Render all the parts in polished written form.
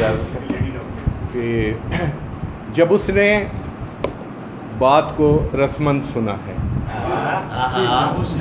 इजाज़त से कि जब उसने बात को रस्मन सुना है,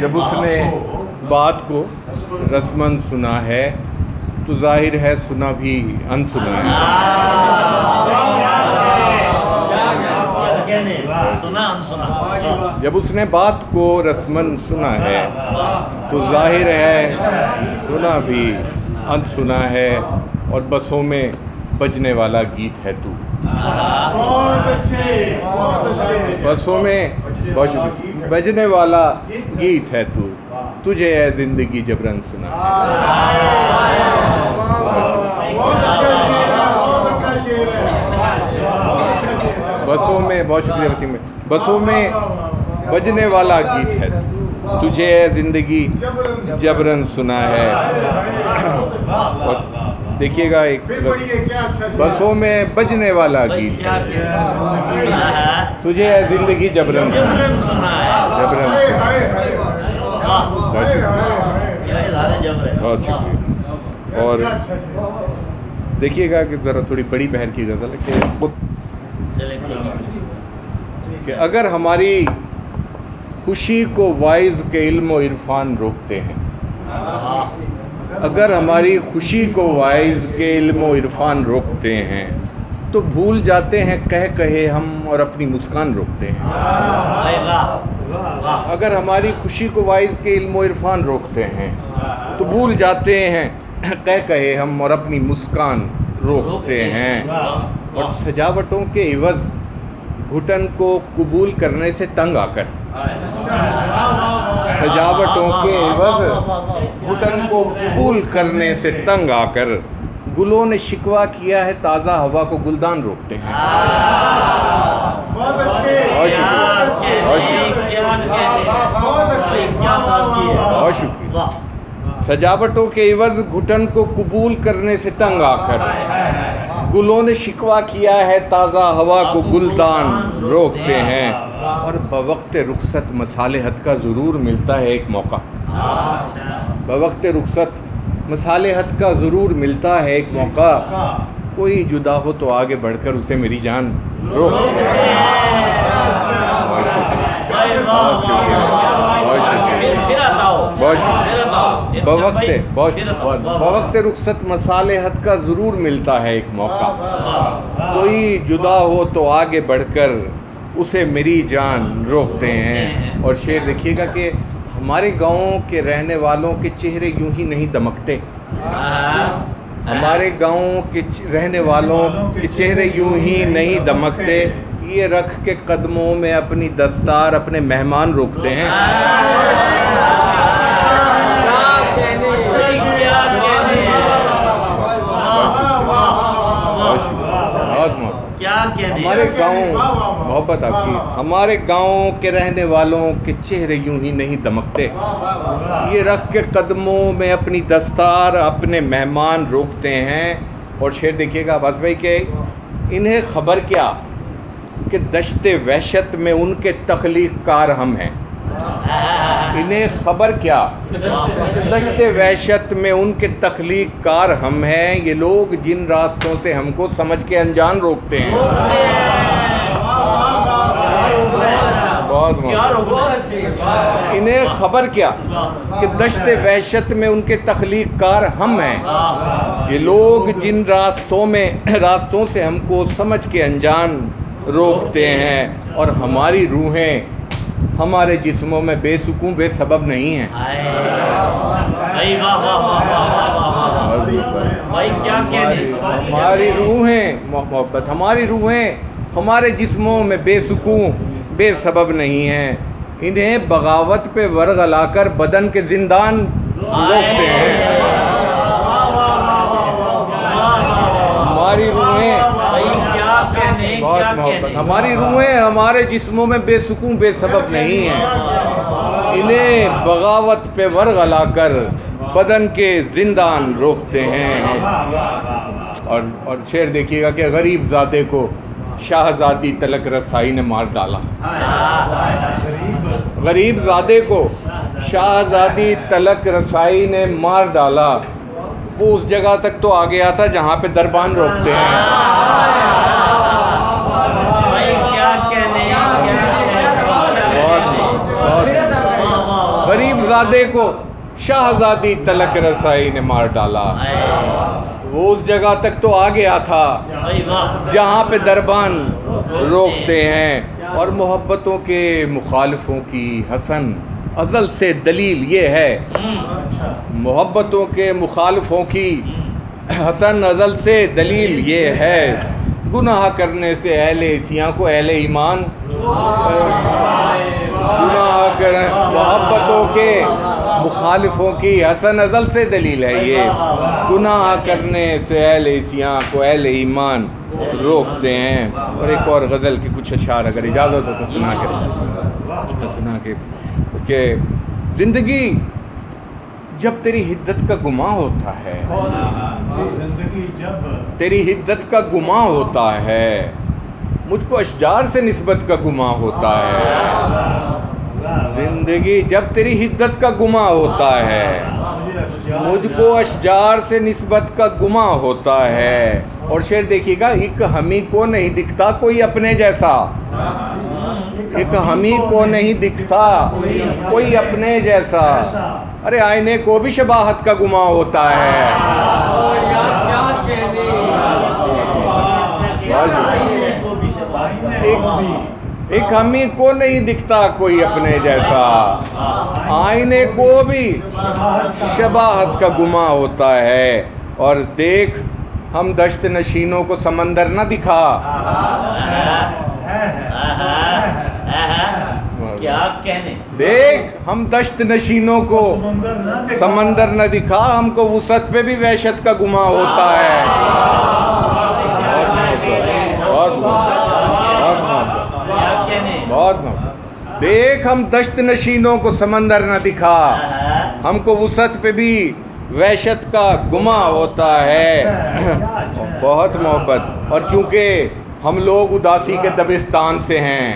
जब उसने बात को रस्मन सुना है तो जाहिर है सुना भी अनसुना है। जब उसने बात को रस्मन सुना है तो जाहिर है सुना भी अनसुना है। और बसों में बजने वाला गीत है तू, बसों में बजने वाला गीत है तू, तुझे है जिंदगी जबरन सुना। बसों में, बहुत शुक्रिया वसीम में, बसों में बजने वाला गीत है तुझे है जिंदगी जबरन सुना है। और देखिएगा एक बसों में बजने वाला गीत है तुझे है जिंदगी जबरन सुना है, जबरन सुना है। बहुत शुक्रिया। और देखिएगा कि ज़रा थोड़ी बड़ी बहर की गज़ल है कि अगर हमारी खुशी को वाइज के इल्म और इरफान रोकते हैं, अगर हमारी खुशी को वाइज के इल्म और इरफान रोकते हैं तो भूल जाते हैं कह कहे हम और अपनी मुस्कान रोकते हैं। अगर हमारी खुशी को वाइज के इल्म और इरफान रोकते हैं तो भूल जाते हैं कह कहे हम और अपनी मुस्कान रोकते हैं। और सजावटों के इवज़ घुटन को कबूल करने से तंग आकर, सजावटों के इवज़ घुटन को कबूल करने से तंग आकर गुलों ने शिकवा किया है ताज़ा हवा को गुलदान रोकते हैं। बहुत शुक्रिया। सजावटों के इवज़ घुटन को कबूल करने से तंग आकर गुलों ने शिकवा किया है ताज़ा हवा को गुलदान रोकते हैं। और बवक्त रुखसत मसालेहत का ज़रूर मिलता है एक मौका, बवक्त रुखसत मसालेहत का ज़रूर मिलता है एक मौका, कोई जुदा हो तो आगे बढ़कर उसे मेरी जान रोकते बवक्त रुखसत मसालेहत का ज़रूर मिलता है एक मौका, कोई जुदा हो तो आगे बढ़कर उसे मेरी जान रोकते हैं। और शेर देखिएगा कि हमारे गाँव के रहने वालों के चेहरे यूं ही नहीं दमकते, हमारे गाँव के रहने वालों के चेहरे यूं ही नहीं दमकते, ये रख के कदमों में अपनी दस्तार अपने मेहमान रोकते हैं। हमारे गाँव मोहब्बत आपकी, हमारे गाँव के रहने वालों के चेहरे यूं ही नहीं दमकते, ये रख के कदमों में अपनी दस्तार अपने मेहमान रोकते हैं। और शेर देखिएगा अब्बास भाई के, इन्हें खबर क्या कि दश्ते वहशत में उनके तख्लीक़कार हम हैं, इन्हें खबर क्या दश्ते वहशत में उनके तख्लीक़कार हम हैं, ये लोग जिन रास्तों से हमको समझ के अनजान रोकते हैं। बहुत इन्हें खबर क्या कि दश्ते वहशत में उनके तख्लीक़कार हम हैं, ये लोग जिन रास्तों से हमको समझ के अनजान रोकते हैं। और हमारी रूहें हमारे जिस्मों में बेसुकून बेसबब नहीं हैं। हमारी रूहें मोहब्बत, हमारी रूहें हमारे जिस्मों में बेसुकून बेसबब नहीं हैं, इन्हें बगावत पे वर्गलाकर बदन के जिंदान रोकते हैं। हमारी रूहें बहुत मोहब्बत, हमारी रूहें हमारे जिस्मों में बेसुकून बेसबब नहीं हैं, इन्हें बगावत पे वर्गलाकर बदन के जिंदान रोकते हैं। और शेर देखिएगा कि गरीब ज़ादे को शाहज़ादी तलक रसाई ने मार डाला, गरीब ज़ादे को शाहज़ादी तलक रसाई ने मार डाला, वो उस जगह तक तो आ गया था जहाँ पे दरबान रोकते हैं। गरीबजादे को शाहजादी तलक रसाई ने मार डाला। वो उस जगह तक तो आ गया था जहाँ पे दरबान रोकते हैं। और मोहब्बतों के मुखालिफों की हसन अज़ल से दलील ये है, मोहब्बतों के मुखालिफों की हसन अज़ल से दलील ये है, गुनाह करने से अहले इस्यां को अहले ईमान, गुनाह कर मोहब्बतों के मुखालिफों की हसन अज़ल से दलील है ये, गुनाह करने से अहले इस्यां को अहले ईमान रोकते हैं। और एक और गज़ल की कुछ अशार अगर इजाज़त हो तो सुना के ज़िंदगी जब तेरी हिद्दत का गुमा होता है, जिंदगी जब तेरी हिद्दत का गुमा होता है, मुझको अशजार से निस्बत का गुमा होता है। जिंदगी जब तेरी हिद्दत का गुमा होता है, मुझको अशजार से निस्बत का गुमा होता है। और शेर देखिएगा, एक हमी को नहीं दिखता कोई अपने जैसा, एक हमी को नहीं दिखता कोई अपने जैसा। अरे आईने को भी शबाहत का गुमा होता है। एक हमी को नहीं दिखता कोई अपने जैसा, आईने को भी शबाहत का गुमा होता है। और देख हम दश्त नशीनों को समंदर न दिखा, क्या कहने, देख हम दश्त नशीनों को समंदर न दिखा, हमको वुसअत पे भी वहशत का गुमा होता है। बहुत देख हम दश्त नशीनों को समंदर न दिखा, हमको वुसअत पे भी वहशत का गुमा होता है। बहुत मोहब्बत। और क्योंकि हम लोग उदासी के दबिस्तान से हैं,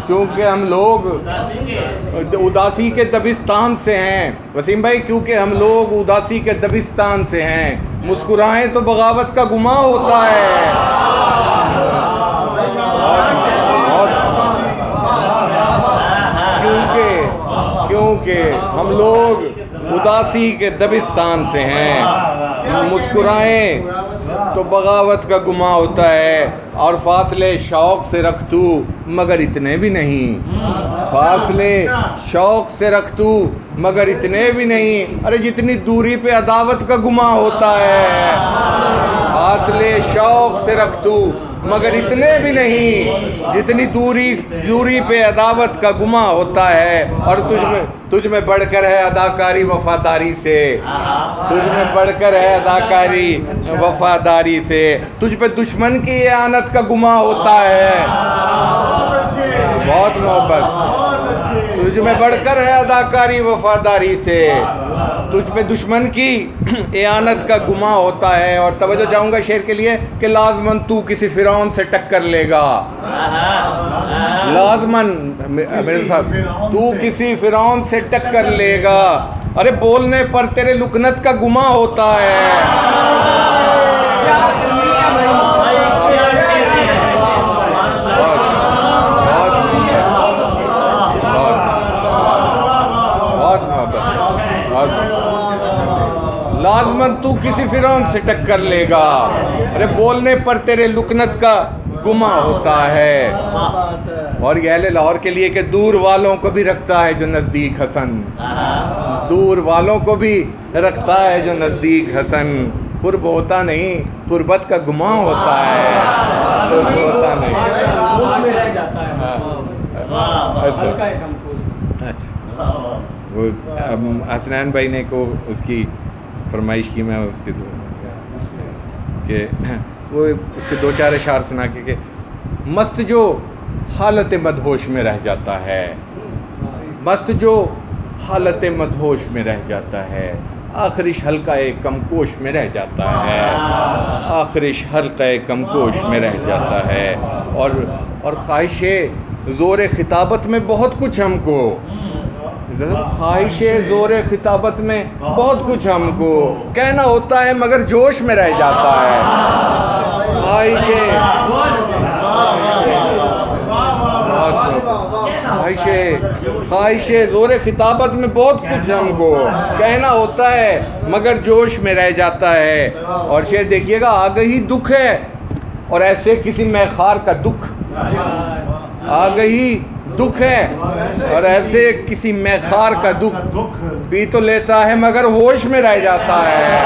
क्योंकि हम लोग उदासी के दबिस्तान से हैं वसीम भाई, क्योंकि हम लोग उदासी के दबिस्तान से हैं, मुस्कुराएं तो बगावत का गुमा होता है। क्योंकि हम लोग उदासी के दबिस्तान से हैं, मुस्कुराएं तो बगावत का गुमा होता है। और फासले शौक़ से रख तू मगर इतने भी नहीं, फासले शौक़ से रख तू मगर इतने भी नहीं। अरे जितनी दूरी पे अदावत का गुमा होता है, फासले शौक़ से रख तू मगर इतने भी नहीं, जितनी दूरी पे अदावत का गुमा होता है। और तुझ में बढ़कर है अदाकारी वफादारी से, तुझ में बढ़कर है अदाकारी वफादारी से, तुझ पे दुश्मन की आनत का गुमा होता है। बहुत मोहब्बत। तुझ में बढ़कर है अदाकारी वफादारी से, तुझ पे दुश्मन की एआनत का गुमा होता है। और तवज्जो चाहूँगा शेर के लिए कि लाजमन तू किसी फिरौन से टक्कर लेगा, लाजमन मेरे साथ तू किसी फिरौन से टक्कर लेगा। अरे बोलने पर तेरे लुकनत का गुमा होता है। लाजमन तू किसी फिरौन से टक्कर लेगा, अरे बोलने पर तेरे लुकनत का गुमा होता है। और ये अहले लाहौर के लिए कि दूर वालों को भी रखता है जो नज़दीक हसन, दूर वालों को भी रखता है जो नज़दीक हसन। कुर्ब होता नहीं, कुर्बत का गुमा होता है, कुर्ब होता नहीं। अच्छा, वो हसनैन भाई ने को उसकी फरमाइश की, मैं उसके कि वो उसके दो चार इशार सुना के मस्त जो हालत मदहोश में रह जाता है, मस्त जो हालत मदहोश में रह जाता है, आखिरिश हल्का कमकोश में रह जाता है, आखिरिश हल्का कमकोश में रह जाता है। और ख्वाहिश ज़ोर खिताबत में बहुत कुछ हमको, ख्वाहिशे ज़ोरे खिताबत में बहुत कुछ हमको कहना होता है मगर जोश में रह जाता है। ख्वाहिशे ज़ोरे खिताबत में बहुत कुछ हमको कहना होता है मगर जोश में रह जाता है। और शेर देखिएगा, आ गई दुख है और ऐसे किसी मैखार का दुख, आ गई दुख है और ऐसे किसी मैखार का दुख पी तो लेता है मगर होश में रह जाता है।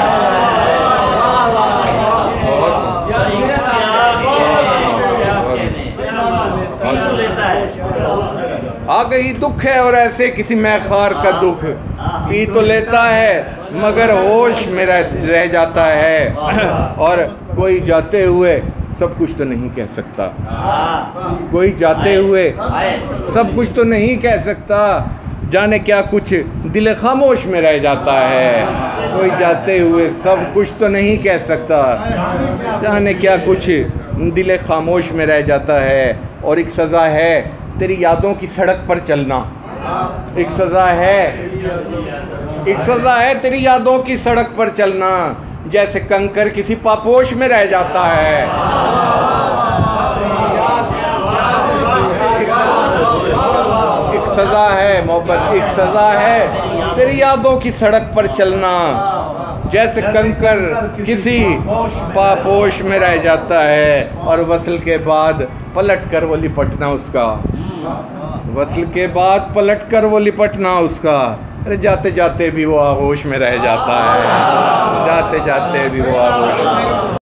आ गई दुख है और ऐसे किसी मैखार का दुख पी तो लेता है मगर होश में रह जाता है। और कोई जाते हुए सब कुछ तो नहीं कह सकता, कोई जाते हुए सब कुछ तो नहीं कह सकता, जाने क्या कुछ दिल खामोश में रह जाता है। कोई जाते हुए सब कुछ तो नहीं कह सकता, जाने क्या कुछ दिल खामोश में रह जाता है। और एक सज़ा है तेरी यादों की सड़क पर चलना, एक सज़ा है तेरी यादों की सड़क पर चलना, जैसे कंकर किसी पापोश में रह जाता है। एक सज़ा है मोहब्बत, एक सज़ा है तेरी यादों की सड़क पर चलना, जैसे कंकर किसी पापोश में रह जाता है। और वसल के बाद पलट कर वो लिपटना उसका, वसल के बाद पलट कर वो लिपटना उसका। अरे जाते जाते भी वो आगोश में रह जाता है, जाते जाते भी वो आगोश में।